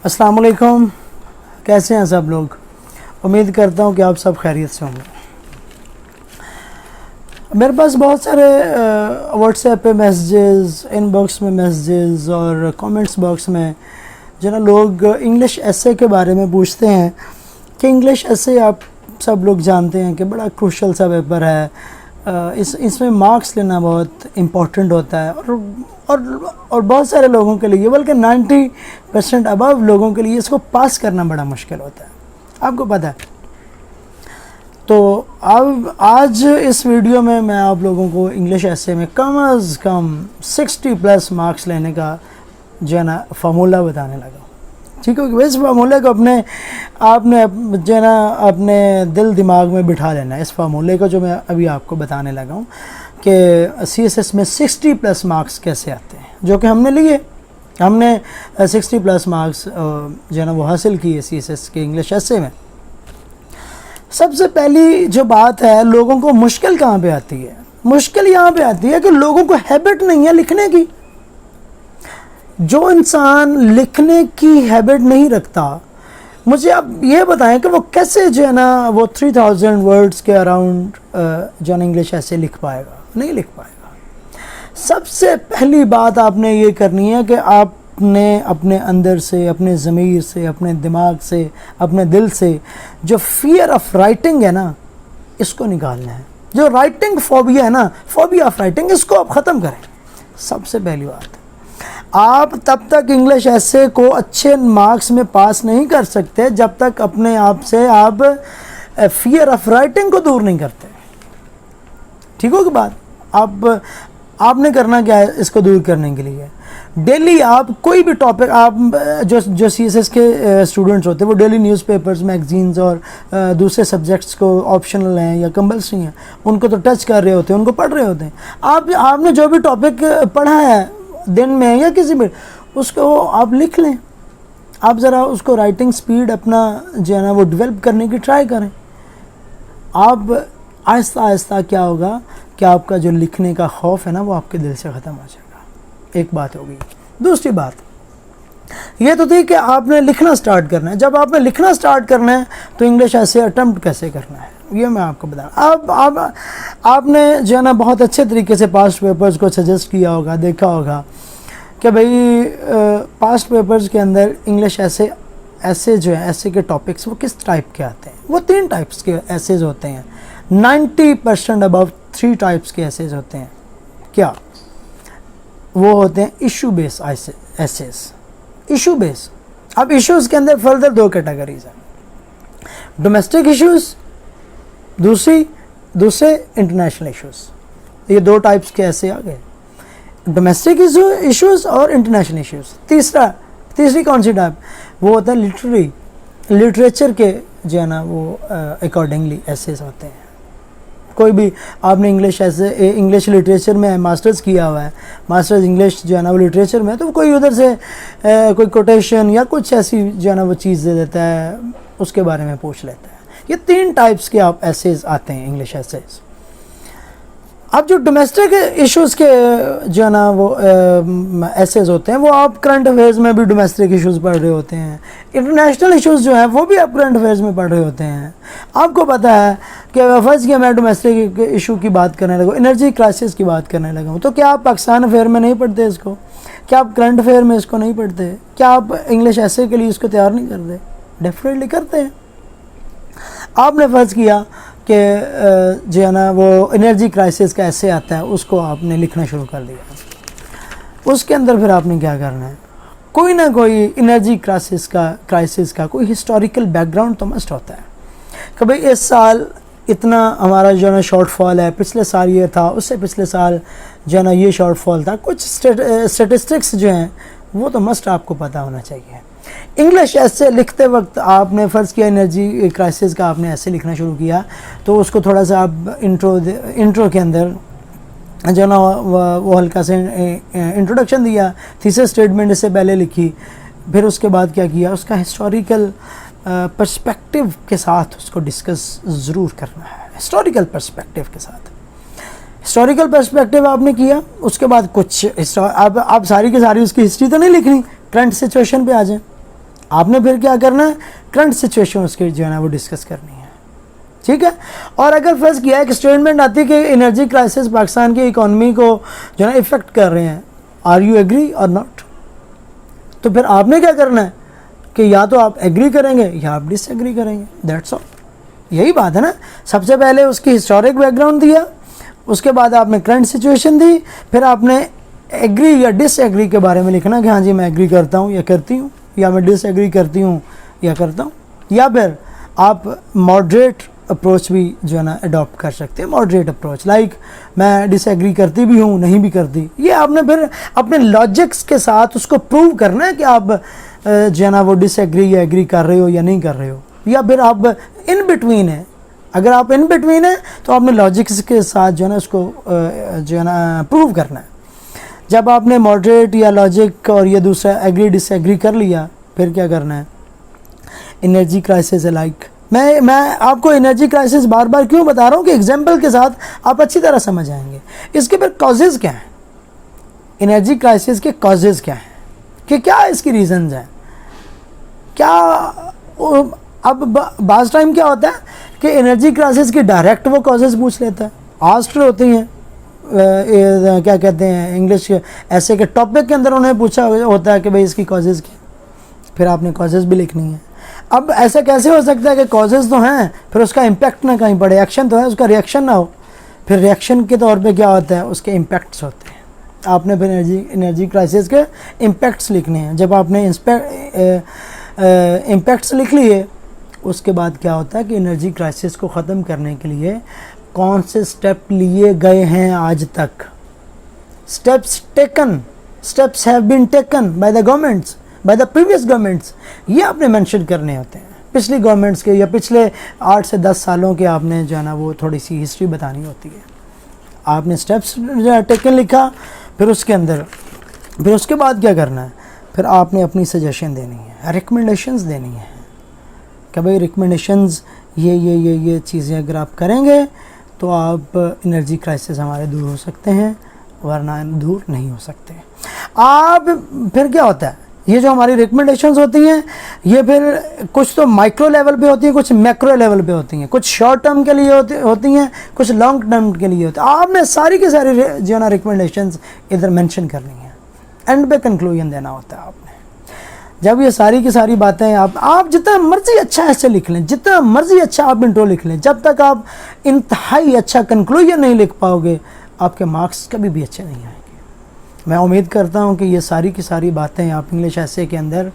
السلام علیکم، کیسے ہیں سب لوگ؟ امید کرتا ہوں کہ آپ سب خیریت سے ہوں گے۔ میرے پاس بہت سارے واٹس ایپ پہ میسیجز، ان باکس میں میسیجز اور کامنٹس باکس میں جو نا لوگ انگلش ایسے کے بارے میں پوچھتے ہیں کہ انگلش ایسے آپ سب لوگ جانتے ہیں کہ بڑا کروشل سا پیپر ہے، اس میں مارکس لینا بہت امپورٹنٹ ہوتا ہے اور بہت سارے لوگوں کے لیے، بلکہ 90% ابو لوگوں کے لیے اس کو پاس کرنا بڑا مشکل ہوتا ہے، آپ کو پتہ ہے۔ تو اب آج اس ویڈیو میں آپ لوگوں کو انگلش ایسے میں کم از کم 60+ مارکس لینے کا جو ہے نا فارمولہ بتانے لگا ہوں، ٹھیک ہے کہ اس فارمولے کو آپ نے جو ہے نا اپنے دل دماغ میں بٹھا لینا ہے۔ اس فارمولے کو جو میں ابھی آپ کو بتانے لگا ہوں کہ CSS میں 60+ مارکس کیسے آتے ہیں، جو کہ ہم نے لیے، ہم نے 60+ مارکس جو ہے نا وہ حاصل کیے CSS کے انگلش ایسے میں۔ سب سے پہلی جو بات ہے، لوگوں کو مشکل کہاں پہ آتی ہے؟ مشکل یہاں پہ آتی ہے کہ لوگوں کو ہیبٹ نہیں ہے لکھنے کی۔ جو انسان لکھنے کی ہیبٹ نہیں رکھتا، مجھے اب یہ بتائیں کہ وہ کیسے جو ہے نا وہ 3000 ورڈز کے اراؤنڈ جو ہے نا انگلش ایسے لکھ پائے گا؟ نہیں لکھ پائے گا۔ سب سے پہلی بات آپ نے یہ کرنی ہے کہ آپ نے اپنے اندر سے، اپنے ضمیر سے، اپنے دماغ سے، اپنے دل سے جو فیئر آف رائٹنگ ہے نا، اس کو نکالنا ہے۔ جو رائٹنگ فوبیا ہے نا، فوبیا آف رائٹنگ، اس کو آپ ختم کریں۔ سب سے پہلی بات، آپ تب تک انگلش ایسے کو اچھے مارکس میں پاس نہیں کر سکتے جب تک اپنے آپ سے آپ فیئر آف رائٹنگ کو دور نہیں کرتے، ٹھیک ہو کہ بات؟ آپ نے کرنا کیا ہے اس کو دور کرنے کے لیے؟ ڈیلی آپ کوئی بھی ٹاپک، آپ جو CSS کے اسٹوڈنٹس ہوتے ہیں وہ ڈیلی نیوز پیپرز، میگزینز اور دوسرے سبجیکٹس کو آپشنل ہیں یا کمپلسری ہیں، ان کو تو ٹچ کر رہے ہوتے ہیں، ان کو پڑھ رہے ہوتے ہیں۔ آپ نے جو بھی ٹاپک پڑھا ہے دن میں یا کسی بھی، اس کو آپ لکھ لیں۔ آپ ذرا اس کو رائٹنگ سپیڈ اپنا جو ہے نا وہ ڈیولپ کرنے کی ٹرائی کریں۔ آپ آہستہ آہستہ کیا ہوگا کہ آپ کا جو لکھنے کا خوف ہے نا وہ آپ کے دل سے ختم ہو جائے گا۔ ایک بات ہوگی۔ دوسری بات یہ تو تھی کہ آپ نے لکھنا سٹارٹ کرنا ہے۔ جب آپ نے لکھنا سٹارٹ کرنا ہے تو انگلش ایسے اٹمپٹ کیسے کرنا ہے یہ میں آپ کو بتاؤں۔ آپ نے جو ہے نا بہت اچھے طریقے سے پاسٹ پیپرز کو سجیسٹ کیا ہوگا، دیکھا ہوگا کہ بھئی پاسٹ پیپرز کے اندر انگلش ایسے جو ہے ایسے کے ٹاپکس وہ کس ٹائپ کے آتے ہیں۔ وہ 3 ٹائپس کے ایسیز ہوتے ہیں۔ 90% ابو 3 ٹائپس کے ایسیز ہوتے ہیں۔ کیا وہ ہوتے ہیں؟ ایشو بیس ایسیز، ایشو بیس۔ اب ایشوز کے اندر فردر 2 کیٹیگریز ہیں، ڈومیسٹک ایشوز، دوسرے انٹرنیشنل ایشوز۔ یہ 2 ٹائپس کے ایسے آ گئے، ڈومیسٹک ایشوز اور انٹرنیشنل ایشوز۔ تیسری کون سی ٹائپ؟ وہ ہوتا ہے لٹریچر کے جو ہے نا وہ اکارڈنگلی ایسیز ہوتے ہیں۔ کوئی بھی آپ نے انگلش لٹریچر میں ماسٹرز کیا ہوا ہے، ماسٹرز انگلش جو ہے نا وہ لٹریچر میں، تو کوئی ادھر سے کوئی کوٹیشن یا کچھ ایسی جو ہے نا وہ چیز دے دیتا ہے، اس کے بارے میں پوچھ لیتا ہے۔ یہ 3 ٹائپس کے آپ ایسیز آتے ہیں، انگلش ایسیز۔ اب جو ڈومیسٹک ایشوز کے جو ہے نا وہ ایسیز ہوتے ہیں، وہ آپ کرنٹ افیئرز میں بھی ڈومیسٹک ایشوز پڑھ رہے ہوتے ہیں۔ انٹرنیشنل ایشوز جو ہیں وہ بھی آپ کرنٹ افیئرز میں پڑھ رہے ہوتے ہیں۔ آپ کو پتہ ہے کہ فرض کیا میں ڈومیسٹک ایشو کی بات کرنے لگا ہوں، انرجی کرائسس کی بات کرنے لگا ہوں، تو کیا آپ پاکستان افیئر میں نہیں پڑھتے اس کو؟ کیا آپ کرنٹ افیئر میں اس کو نہیں پڑھتے؟ کیا آپ انگلش ایسے کے لیے اس کو تیار نہیں کرتے؟ ڈیفینیٹلی کرتے ہیں۔ آپ نے فرض کیا کہ جو ہے نا وہ انرجی کرائسس کا ایسے آتا ہے، اس کو آپ نے لکھنا شروع کر دیا۔ اس کے اندر پھر آپ نے کیا کرنا ہے؟ کوئی نہ کوئی انرجی کرائسس کا کوئی ہسٹوریکل بیک گراؤنڈ تو مسٹ ہوتا ہے کہ بھئی اس سال اتنا ہمارا جو ہے نا شارٹ فال ہے، پچھلے سال یہ تھا، اس سے پچھلے سال جو ہے نا یہ شارٹ فال تھا۔ کچھ اسٹیٹسٹکس جو ہیں وہ تو مسٹ آپ کو پتہ ہونا چاہیے۔ انگلش ایسے لکھتے وقت آپ نے فرض کیا انرجی کرائسس کا آپ نے ایسے لکھنا شروع کیا، تو اس کو تھوڑا سا آپ انٹرو کے اندر جو ہے نا وہ ہلکا سے انٹروڈکشن دیا، تھیسس اسٹیٹمنٹ اس سے پہلے لکھی، پھر اس کے بعد کیا کیا، اس کا ہسٹوریکل پرسپیکٹو کے ساتھ اس کو ڈسکس ضرور کرنا ہے، ہسٹوریکل پرسپیکٹو کے ساتھ۔ ہسٹوریکل پرسپیکٹو آپ نے کیا، اس کے بعد کچھ آپ ساری کی ساری اس کی ہسٹری تو نہیں لکھنی، کرنٹ سچویشن پہ آ جائیں، آپ نے پھر کیا کرنا ہے, کرنٹ سچویشن اس کی جو ہے نا وہ ڈسکس کرنی ہے, ٹھیک ہے. اور اگر فرض کیا ایک اسٹیٹمنٹ آتی ہے کہ انرجی کرائسس پاکستان کی اکانومی کو جو ہے نا افیکٹ کر رہے ہیں, آر یو ایگری اور ناٹ, تو پھر آپ نے کیا کرنا ہے کہ یا تو آپ ایگری کریں گے یا آپ ڈس ایگری کریں گے, دیٹس آل. یہی بات ہے نا. سب سے پہلے اس کی ہسٹورک بیک گراؤنڈ دیا, اس کے بعد آپ نے کرنٹ سچویشن دی, پھر آپ نے ایگری یا ڈس ایگری کے بارے میں لکھنا کہ ہاں جی میں ایگری کرتا ہوں یا کرتی ہوں, یا میں ڈس ایگری کرتی ہوں یا کرتا ہوں. یا پھر آپ ماڈریٹ اپروچ بھی جو ہے نا اڈاپٹ کر سکتے ہیں, ماڈریٹ اپروچ لائک میں ڈس ایگری کرتی بھی ہوں نہیں بھی کرتی. یہ آپ نے پھر اپنے لاجکس کے ساتھ اس کو پروو کرنا ہے کہ آپ جو ہے نا وہ ڈس ایگری یا ایگری کر رہے ہو یا نہیں کر رہے ہو, یا پھر آپ ان بٹوین ہیں. اگر آپ ان بٹوین ہیں تو آپ نے لاجکس کے ساتھ جو ہے نا اس کو جو ہے نا پروو کرنا ہے. جب آپ نے ماڈریٹ یا لاجک اور یہ دوسرا ایگری ڈس ایگری کر لیا, پھر کیا کرنا ہے, انرجی کرائسس ہے لائک. میں آپ کو انرجی کرائسس بار بار کیوں بتا رہا ہوں کہ ایگزامپل کے ساتھ آپ اچھی طرح سمجھ آئیں گے. اس کے پھر کازز کیا ہیں, انرجی کرائسس کے کازز کیا ہیں, کہ کیا اس کی ریزنز ہیں, کیا. اب بعض ٹائم کیا ہوتا ہے کہ انرجی کرائسس کی ڈائریکٹ وہ کازز پوچھ لیتا ہے, آسکڈ ہوتی ہیں کیا کہتے ہیں انگلش ایسے کے ٹاپک کے اندر انہیں پوچھا ہوتا ہے کہ بھئی اس کی کازز کیا, پھر آپ نے کازز بھی لکھنی ہے. اب ایسا کیسے ہو سکتا ہے کہ کازز تو ہیں پھر اس کا امپیکٹ نہ کہیں پڑے, ایکشن تو ہے اس کا ریئیکشن نہ ہو, پھر ریئیکشن کے طور پہ کیا ہوتا ہے اس کے امپیکٹس ہوتے ہیں. آپ نے پھر انرجی کرائسس کے امپیکٹس لکھنے ہیں. جب آپ نے امپیکٹس لکھ لیے, اس کے بعد کیا ہوتا ہے کہ انرجی کرائسس کو ختم کرنے کے لیے کون سے سٹیپ لیے گئے ہیں آج تک, steps have been taken by the governments, by the previous governments, یہ آپ نے مینشن کرنے ہوتے ہیں. پچھلی گورنمنٹس کے یا پچھلے 8 سے 10 سالوں کے آپ نے جو ہے نا وہ تھوڑی سی ہسٹری بتانی ہوتی ہے. آپ نے اسٹیپس ٹیکن لکھا, پھر اس کے اندر پھر اس کے بعد کیا کرنا ہے, پھر آپ نے اپنی سجیشن دینی ہے, ریکمنڈیشنز دینی ہیں کہ بھئی ریکمنڈیشنز یہ چیزیں اگر آپ کریں گے تو آپ انرجی کرائسس ہمارے دور ہو سکتے ہیں, ورنہ دور نہیں ہو سکتے. آپ پھر کیا ہوتا ہے, یہ جو ہماری ریکمنڈیشنز ہوتی ہیں یہ پھر کچھ تو مائکرو لیول پہ ہوتی ہیں, کچھ میکرو لیول پہ ہوتی ہیں, کچھ شارٹ ٹرم کے لیے ہوتی ہیں, کچھ لانگ ٹرم کے لیے ہوتی ہیں. آپ نے ساری کی ساری جو ہے نا ریکمنڈیشنز ادھر مینشن کرنی ہیں, اینڈ پہ کنکلوژن دینا ہوتا ہے آپ نے. جب یہ ساری کی ساری باتیں آپ جتنا مرضی اچھا ایسے لکھ لیں, جتنا مرضی اچھا آپ انٹرو لکھ لیں, جب تک آپ انتہائی اچھا کنکلوژن نہیں لکھ پاؤ گے آپ کے مارکس کبھی بھی اچھے نہیں آئیں گے. میں امید کرتا ہوں کہ یہ ساری کی ساری باتیں آپ انگلش ایسے کے اندر